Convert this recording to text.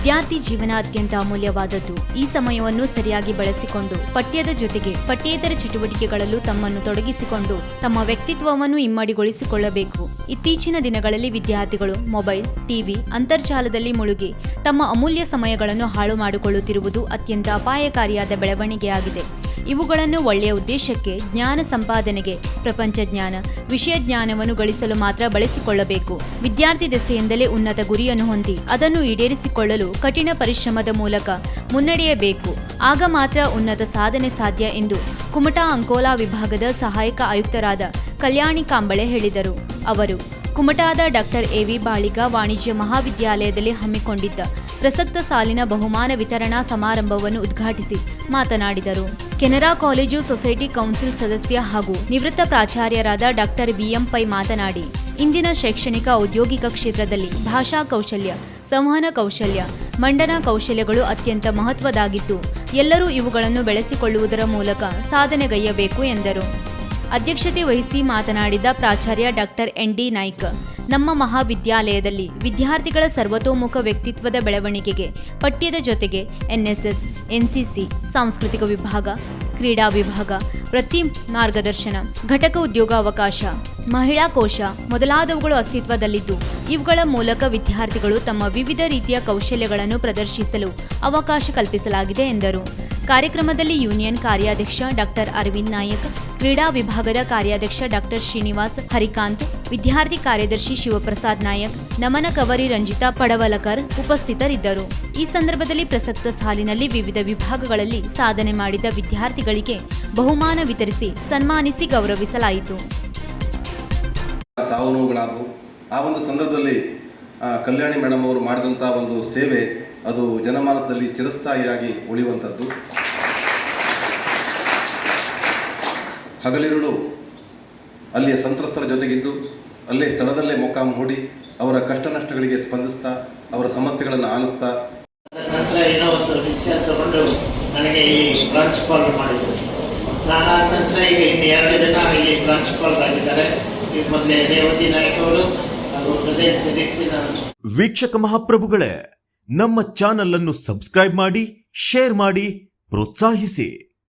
ವಿದ್ಯಾರ್ಥಿ ಜೀವನ ಅತ್ಯಂತ ಅಮೂಲ್ಯವಾದದ್ದು. ಈ ಸಮಯವನ್ನು ಸರಿಯಾಗಿ ಬಳಸಿಕೊಂಡು ಪಠ್ಯದ ಜೊತೆಗೆ ಪಠ್ಯೇತರ ಚಟುವಟಿಕೆಗಳಲ್ಲೂ ತಮ್ಮನ್ನು ತೊಡಗಿಸಿಕೊಂಡು ತಮ್ಮ ವ್ಯಕ್ತಿತ್ವವನ್ನು ಇಮ್ಮಡಿಗೊಳಿಸಿಕೊಳ್ಳಬೇಕು. ಇತ್ತೀಚಿನ ದಿನಗಳಲ್ಲಿ ವಿದ್ಯಾರ್ಥಿಗಳು ಮೊಬೈಲ್, ಟಿವಿ, ಅಂತರ್ಜಾಲದಲ್ಲಿ ಮುಳುಗಿ ತಮ್ಮ ಅಮೂಲ್ಯ ಸಮಯಗಳನ್ನು ಹಾಳು ಮಾಡಿಕೊಳ್ಳುತ್ತಿರುವುದು ಅತ್ಯಂತ ಅಪಾಯಕಾರಿಯಾದ ಬೆಳವಣಿಗೆಯಾಗಿದೆ. ಇವುಗಳನ್ನು ಒಳ್ಳೆಯ ಉದ್ದೇಶಕ್ಕೆ, ಜ್ಞಾನ ಸಂಪಾದನೆಗೆ, ಪ್ರಪಂಚ ಜ್ಞಾನ, ವಿಷಯ ಜ್ಞಾನವನ್ನು ಗಳಿಸಲು ಮಾತ್ರ ಬಳಸಿಕೊಳ್ಳಬೇಕು. ವಿದ್ಯಾರ್ಥಿ ದೆಸೆಯಿಂದಲೇ ಉನ್ನತ ಗುರಿಯನ್ನು ಹೊಂದಿ ಅದನ್ನು ಈಡೇರಿಸಿಕೊಳ್ಳಲು ಕಠಿಣ ಪರಿಶ್ರಮದ ಮೂಲಕ ಮುನ್ನಡೆಯಬೇಕು. ಆಗ ಮಾತ್ರ ಉನ್ನತ ಸಾಧನೆ ಸಾಧ್ಯ ಎಂದು ಕುಮಟಾ ಅಂಕೋಲಾ ವಿಭಾಗದ ಸಹಾಯಕ ಆಯುಕ್ತರಾದ ಕಲ್ಯಾಣಿ ಕಾಂಬಳೆ ಹೇಳಿದರು. ಅವರು ಕುಮಟಾದ ಡಾಕ್ಟರ್ ಎ.ವಿ. ಬಾಳಿಗ ವಾಣಿಜ್ಯ ಮಹಾವಿದ್ಯಾಲಯದಲ್ಲಿ ಹಮ್ಮಿಕೊಂಡಿದ್ದ ಪ್ರಸಕ್ತ ಸಾಲಿನ ಬಹುಮಾನ ವಿತರಣಾ ಸಮಾರಂಭವನ್ನು ಉದ್ಘಾಟಿಸಿ ಮಾತನಾಡಿದರು. ಕೆನರಾ ಕಾಲೇಜು ಸೊಸೈಟಿ ಕೌನ್ಸಿಲ್ ಸದಸ್ಯ ಹಾಗೂ ನಿವೃತ್ತ ಪ್ರಾಚಾರ್ಯರಾದ ಡಾಕ್ಟರ್ ವಿ.ಎಂ. ಪೈ ಮಾತನಾಡಿ, ಇಂದಿನ ಶೈಕ್ಷಣಿಕ ಔದ್ಯೋಗಿಕ ಕ್ಷೇತ್ರದಲ್ಲಿ ಭಾಷಾ ಕೌಶಲ್ಯ, ಸಂವಹನ ಕೌಶಲ್ಯ, ಮಂಡನ ಕೌಶಲ್ಯಗಳು ಅತ್ಯಂತ ಮಹತ್ವದಾಗಿದ್ದು ಎಲ್ಲರೂ ಇವುಗಳನ್ನು ಬೆಳೆಸಿಕೊಳ್ಳುವುದರ ಮೂಲಕ ಸಾಧನೆಗೈಯಬೇಕು ಎಂದರು. ಅಧ್ಯಕ್ಷತೆ ವಹಿಸಿ ಮಾತನಾಡಿದ ಪ್ರಾಚಾರ್ಯ ಡಾಕ್ಟರ್ ಎನ್.ಡಿ. ನಾಯ್ಕ, ನಮ್ಮ ಮಹಾವಿದ್ಯಾಲಯದಲ್ಲಿ ವಿದ್ಯಾರ್ಥಿಗಳ ಸರ್ವತೋಮುಖ ವ್ಯಕ್ತಿತ್ವದ ಬೆಳವಣಿಗೆಗೆ ಪಠ್ಯದ ಜೊತೆಗೆ ಎನ್ಎಸ್ಎಸ್, ಎನ್ಸಿಸಿ, ಸಾಂಸ್ಕೃತಿಕ ವಿಭಾಗ, ಕ್ರೀಡಾ ವಿಭಾಗ, ವೃತ್ತಿ ಮಾರ್ಗದರ್ಶನ, ಘಟಕ ಉದ್ಯೋಗಾವಕಾಶ, ಮಹಿಳಾ ಕೋಶ ಮೊದಲಾದವುಗಳು ಅಸ್ತಿತ್ವದಲ್ಲಿದ್ದು ಇವುಗಳ ಮೂಲಕ ವಿದ್ಯಾರ್ಥಿಗಳು ತಮ್ಮ ವಿವಿಧ ರೀತಿಯ ಕೌಶಲ್ಯಗಳನ್ನು ಪ್ರದರ್ಶಿಸಲು ಅವಕಾಶ ಕಲ್ಪಿಸಲಾಗಿದೆ ಎಂದರು. ಕಾರ್ಯಕ್ರಮದಲ್ಲಿ ಯೂನಿಯನ್ ಕಾರ್ಯಾಧ್ಯಕ್ಷ ಡಾಕ್ಟರ್ ಅರವಿಂದ್ ನಾಯಕ್, ಕ್ರೀಡಾ ವಿಭಾಗದ ಕಾರ್ಯಾಧ್ಯಕ್ಷ ಡಾಕ್ಟರ್ ಶ್ರೀನಿವಾಸ್ ಹರಿಕಾಂತ್, ವಿದ್ಯಾರ್ಥಿ ಕಾರ್ಯದರ್ಶಿ ಶಿವಪ್ರಸಾದ್ ನಾಯಕ್, ನಮನ ಕವರಿ ರಂಜಿತಾ ಪಡವಲಕರ್ ಉಪಸ್ಥಿತರಿದ್ದರು. ಈ ಸಂದರ್ಭದಲ್ಲಿ ಪ್ರಸಕ್ತ ಸಾಲಿನಲ್ಲಿ ವಿವಿಧ ವಿಭಾಗಗಳಲ್ಲಿ ಸಾಧನೆ ಮಾಡಿದ ವಿದ್ಯಾರ್ಥಿಗಳಿಗೆ ಬಹುಮಾನ ವಿತರಿಸಿ ಸನ್ಮಾನಿಸಿ ಗೌರವಿಸಲಾಯಿತು. ಸಾವು ನೋವುಗಳಾದವು. ಆ ಒಂದು ಸಂದರ್ಭದಲ್ಲಿ ಕಲ್ಯಾಣಿ ಮೇಡಮ್ ಅವರು ಮಾಡಿದಂಥ ಒಂದು ಸೇವೆ ಅದು ಜನಮಾನಸದಲ್ಲಿ ಚಿರಸ್ಥಾಯಿಯಾಗಿ ಉಳಿಯುವಂಥದ್ದು. ಹಗಲಿರುಳು ಅಲ್ಲಿಯ ಸಂತ್ರಸ್ತರ ಜೊತೆಗಿದ್ದು ಅಲ್ಲೇ ಸ್ಥಳದಲ್ಲೇ ಮೊಕ್ಕಾಂ ಹೂಡಿ ಅವರ ಕಷ್ಟ ನಷ್ಟಗಳಿಗೆ ಸ್ಪಂದಿಸ್ತಾ ಅವರ ಸಮಸ್ಯೆಗಳನ್ನು ಆಲಿಸ್ತಾ ನಂತರ ಏನೋ ಒಂದು ಡಿಸಿಷನ್ ತಗೊಂಡು ನನಗೆ ಇಲ್ಲಿ ಪ್ರಾಂಶುಪಾಲ್ ಮಾಡಿದರು. ನಾನು ನಂತರ ಈಗ ಇನ್ನು 2 ಜನ ಇಲ್ಲಿ ಪ್ರಾಂಶುಪಾಲರಾಗಿದ್ದಾರೆ. ಈಗ ಮೊದಲೇ ರೇವತಿ ನಾಯ್ಕ ಅವರು ಹಾಗೂ ಪ್ರೆಸೆಂಟ್ ಫಿಸಿಕ್ಸಿನ ವೀಕ್ಷಕ ಮಹಾಪ್ರಭುಗಳೇ, ನಮ್ಮ ಚಾನಲ್ ಅನ್ನು ಸಬ್ಸ್ಕ್ರೈಬ್ ಮಾಡಿ, ಶೇರ್ ಮಾಡಿ, ಪ್ರೋತ್ಸಾಹಿಸಿ.